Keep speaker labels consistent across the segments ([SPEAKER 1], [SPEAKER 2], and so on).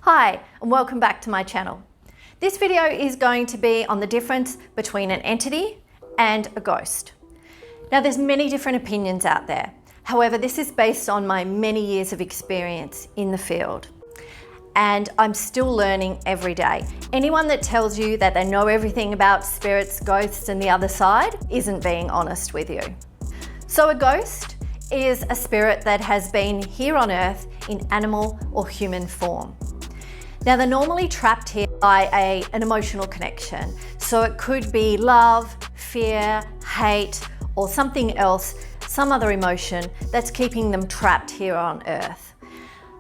[SPEAKER 1] Hi, and welcome back to my channel. This video is going to be on the difference between an entity and a ghost. Now, there's many different opinions out there. However, this is based on my many years of experience in the field. And I'm still learning every day. Anyone that tells you that they know everything about spirits, ghosts, and the other side isn't being honest with you. So a ghost is a spirit that has been here on earth in animal or human form. Now, they're normally trapped here by an emotional connection. So it could be love, fear, hate, or something else, some other emotion that's keeping them trapped here on earth.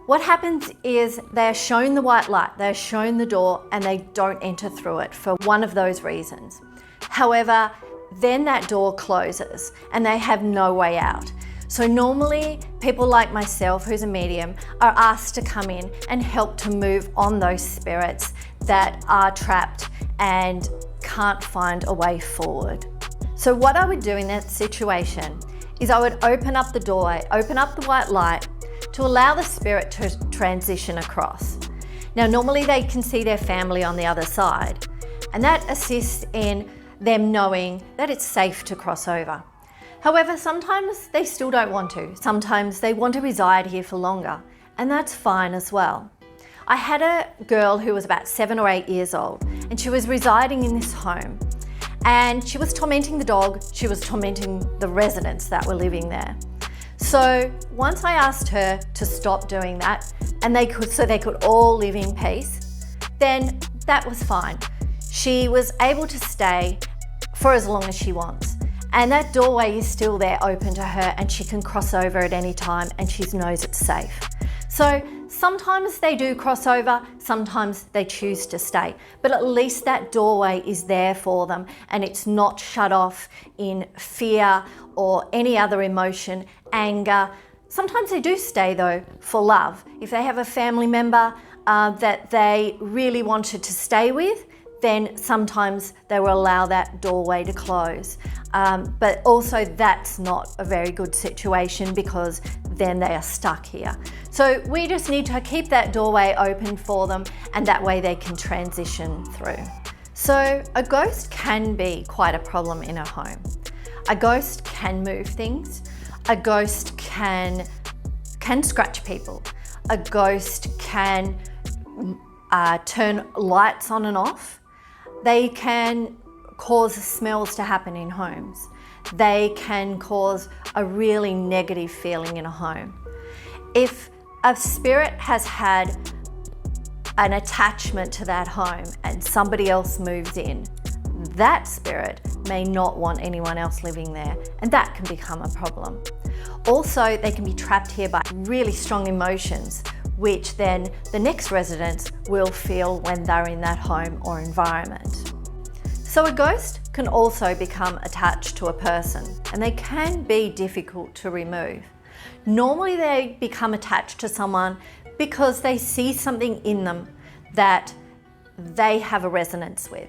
[SPEAKER 1] What happens is they're shown the white light, they're shown the door, and they don't enter through it for one of those reasons. However, then that door closes and they have no way out. So normally people like myself, who's a medium, are asked to come in and help to move on those spirits that are trapped and can't find a way forward. So what I would do in that situation is I would open up the doorway, open up the white light to allow the spirit to transition across. Now, normally they can see their family on the other side, and that assists in them knowing that it's safe to cross over. However, sometimes they still don't want to. Sometimes they want to reside here for longer, and that's fine as well. I had a girl who was about 7 or 8 years old, and she was residing in this home, and she was tormenting the dog, she was tormenting the residents that were living there. So once I asked her to stop doing that, and so they could all live in peace, then that was fine. She was able to stay for as long as she wants. And that doorway is still there open to her, and she can cross over at any time, and she knows it's safe. So sometimes they do cross over, sometimes they choose to stay, but at least that doorway is there for them and it's not shut off in fear or any other emotion, anger. Sometimes they do stay though for love. If they have a family member that they really wanted to stay with, then sometimes they will allow that doorway to close. But also that's not a very good situation because then they are stuck here. So we just need to keep that doorway open for them, and that way they can transition through. So a ghost can be quite a problem in a home. A ghost can move things. A ghost can scratch people. A ghost can turn lights on and off. They can cause smells to happen in homes. They can cause a really negative feeling in a home. If a spirit has had an attachment to that home and somebody else moves in, that spirit may not want anyone else living there, and that can become a problem. Also, they can be trapped here by really strong emotions, which then the next residents will feel when they're in that home or environment. So a ghost can also become attached to a person, and they can be difficult to remove. Normally they become attached to someone because they see something in them that they have a resonance with.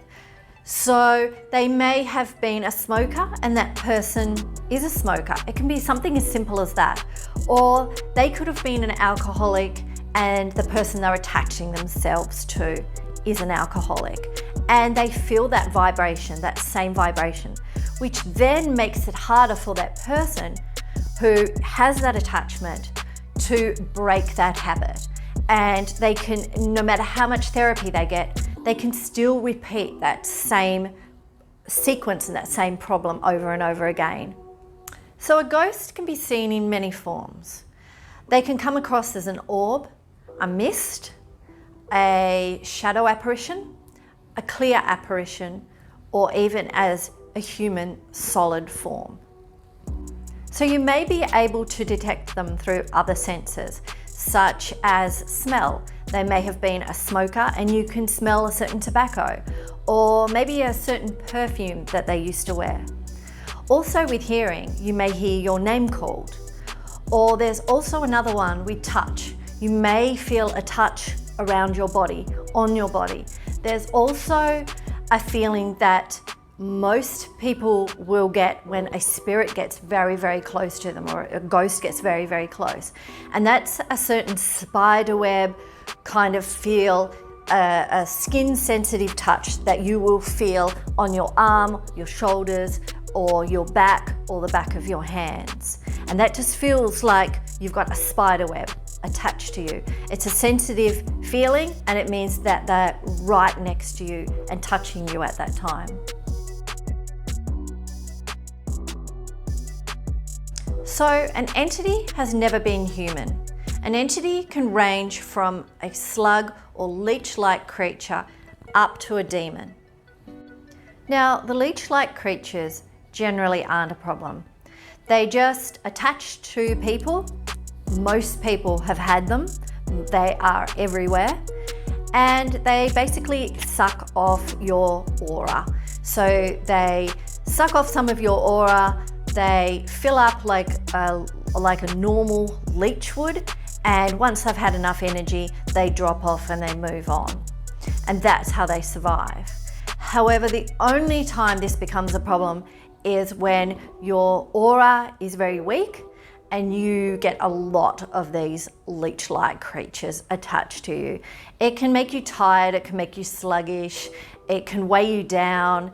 [SPEAKER 1] So they may have been a smoker and that person is a smoker. It can be something as simple as that. Or they could have been an alcoholic and the person they're attaching themselves to is an alcoholic. And they feel that vibration, that same vibration, which then makes it harder for that person who has that attachment to break that habit. And they can, no matter how much therapy they get, they can still repeat that same sequence and that same problem over and over again. So a ghost can be seen in many forms. They can come across as an orb, a mist, a shadow apparition, a clear apparition, or even as a human solid form. So you may be able to detect them through other senses, such as smell. They may have been a smoker and you can smell a certain tobacco, or maybe a certain perfume that they used to wear. Also with hearing, you may hear your name called. Or there's also another one with touch. You may feel a touch around your body, on your body. There's also a feeling that most people will get when a spirit gets very, very close to them, or a ghost gets very, very close. And that's a certain spider web kind of feel a skin sensitive touch that you will feel on your arm, your shoulders, or your back, or the back of your hands. And that just feels like you've got a spider web attached to you. It's a sensitive feeling, and it means that they're right next to you and touching you at that time. So an entity has never been human. An entity can range from a slug or leech-like creature up to a demon. Now, the leech-like creatures generally aren't a problem. They just attach to people. Most people have had them. They are everywhere. And they basically suck off your aura. So they suck off some of your aura, they fill up like a normal leech would, and once they've had enough energy, they drop off and they move on. And that's how they survive. However, the only time this becomes a problem is when your aura is very weak and you get a lot of these leech-like creatures attached to you. It can make you tired, it can make you sluggish, it can weigh you down,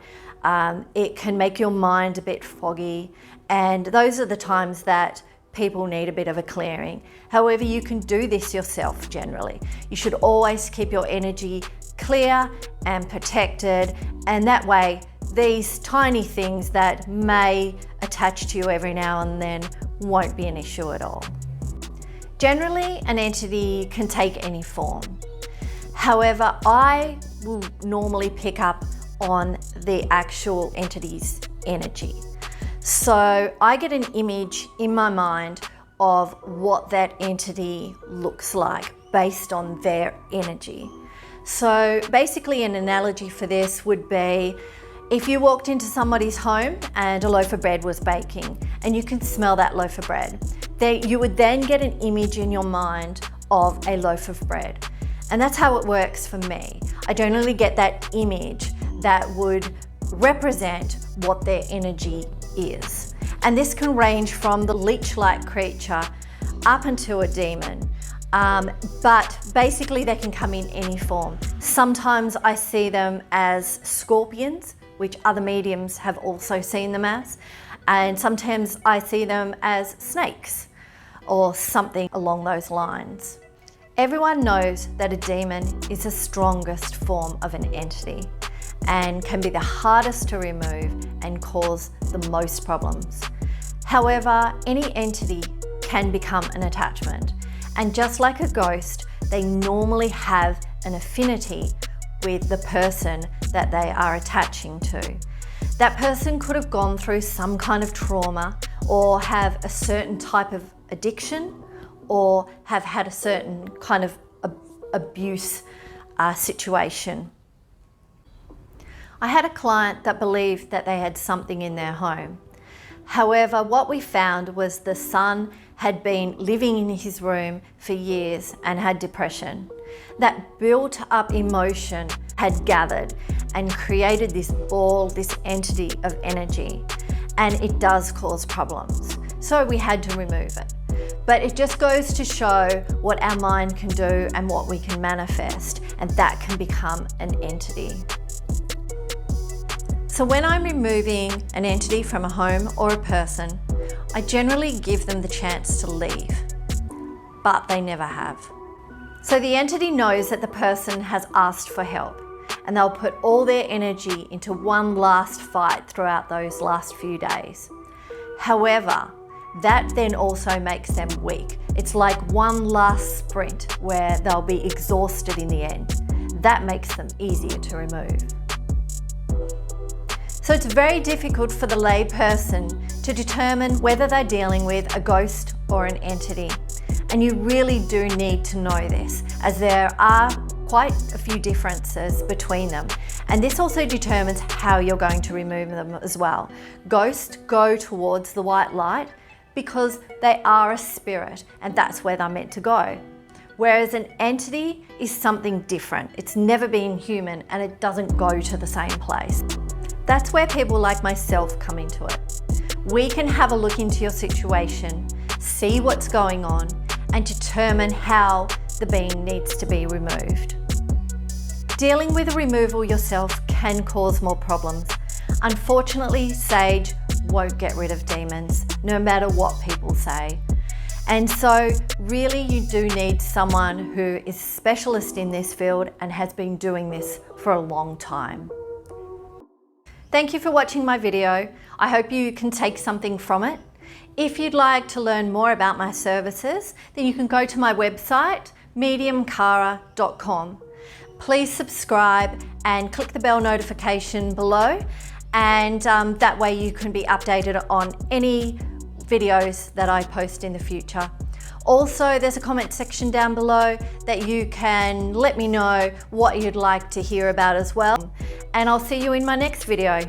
[SPEAKER 1] it can make your mind a bit foggy, and those are the times that people need a bit of a clearing. However, you can do this yourself generally. You should always keep your energy clear and protected, and that way these tiny things that may attach to you every now and then won't be an issue at all. Generally, an entity can take any form. However, I will normally pick up on the actual entity's energy. So I get an image in my mind of what that entity looks like based on their energy. So basically an analogy for this would be if you walked into somebody's home and a loaf of bread was baking and you can smell that loaf of bread, you would then get an image in your mind of a loaf of bread. And that's how it works for me. I generally get that image that would represent what their energy is. And this can range from the leech-like creature up until a demon. But basically they can come in any form. Sometimes I see them as scorpions, which other mediums have also seen them as. And sometimes I see them as snakes or something along those lines. Everyone knows that a demon is the strongest form of an entity and can be the hardest to remove and cause the most problems. However, any entity can become an attachment. And just like a ghost, they normally have an affinity with the person that they are attaching to. That person could have gone through some kind of trauma or have a certain type of addiction or have had a certain kind of abuse situation. I had a client that believed that they had something in their home. However, what we found was the son had been living in his room for years and had depression. That built up emotion had gathered and created this ball, this entity of energy, and it does cause problems. So we had to remove it. But it just goes to show what our mind can do and what we can manifest, and that can become an entity. So when I'm removing an entity from a home or a person, I generally give them the chance to leave, but they never have. So the entity knows that the person has asked for help, and they'll put all their energy into one last fight throughout those last few days. However, that then also makes them weak. It's like one last sprint where they'll be exhausted in the end. That makes them easier to remove. So it's very difficult for the lay person to determine whether they're dealing with a ghost or an entity. And you really do need to know this, as there are quite a few differences between them. And this also determines how you're going to remove them as well. Ghosts go towards the white light because they are a spirit, and that's where they're meant to go. Whereas an entity is something different. It's never been human and it doesn't go to the same place. That's where people like myself come into it. We can have a look into your situation, see what's going on, and determine how the bean needs to be removed. Dealing with a removal yourself can cause more problems. Unfortunately, sage won't get rid of demons, no matter what people say. And so really you do need someone who is a specialist in this field and has been doing this for a long time. Thank you for watching my video. I hope you can take something from it. If you'd like to learn more about my services, then you can go to my website, mediumkara.com. Please subscribe and click the bell notification below, and that way you can be updated on any videos that I post in the future. Also, there's a comment section down below that you can let me know what you'd like to hear about as well. And I'll see you in my next video.